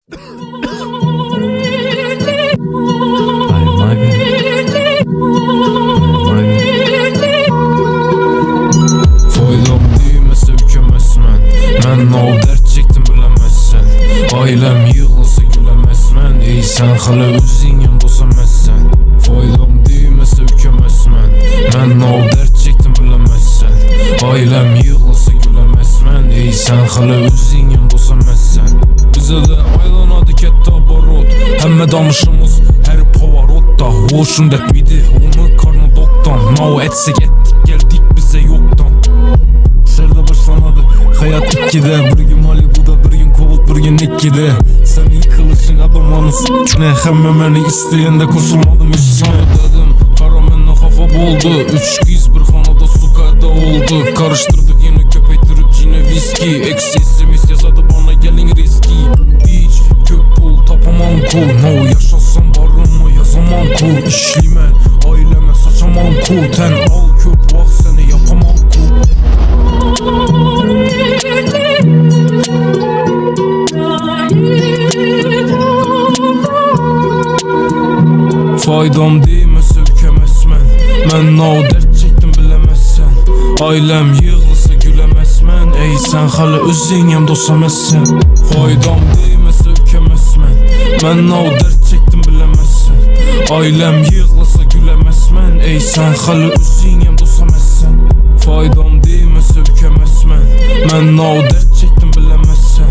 Foydam düymese ükemezmen. Ben o dert çektim bilemezsen. Ailem yığılsa gülemezmen. Ey sen hala özün yandosa məzsən. Foydam düymese ükemezmen. Ben o dert çektim bilemezsen. Ailem yığılsa gülemezmen. Ey sen hala özün yandosa məzsən. Bize de aylanadı kette barot. Hemme danışımız her pavarotda. Hoşun depmidi onu karnı doktan. Now etsek ettik geldik bize yoktan. Şeride başlanadı hayat ikkide. Bir gün Malibu'da bir gün Kovut bir gün ikkide. Sen yıkılışın adamını s**ne. Hemmemeni isteyende koşulmadım hiç sana dedim. Karaменle kafa boldu. 3 kız bir hanada su kayda oldu. Karıştırdık yine köpektirip cine viski. Eksi SMS yazadı bana gelin riski. Hiç kök bul tapamam ku. No yaşasam barımı yazamam ku. İşlime aileme saçamam ku. Ten al köp vak seni yapamam ku. Faydam değmese ükemezmen. Ben o dert çektim bilemezsen. Ailem yığılsa gülemezmen. Ey sen hala özün yandosa məzsən. Faydam değmese ükemezmen. Ben o dert çektim bilemezsen. Ailem yığılsa gülemezmen. Ey sen hala özün yandosa məzsən. Faydam değmese ükemezmen. Ben o dert çektim bilemezsen.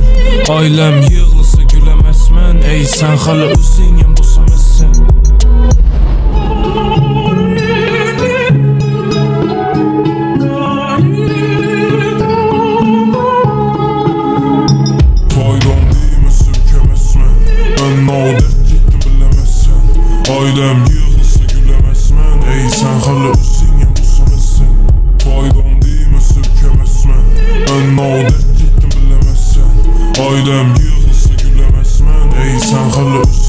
Ailem yığılsa gülemezmen. Ey sen hala özün yandosa məzsən. Ailem yığılsa gülemezmen. Ey sen hala özün yandosa məzsən. Faydam değmese ükemezmen. Ben o dert çektim bilemezsen. Ailem yığılsa gülemezmen. Ey sen hala özün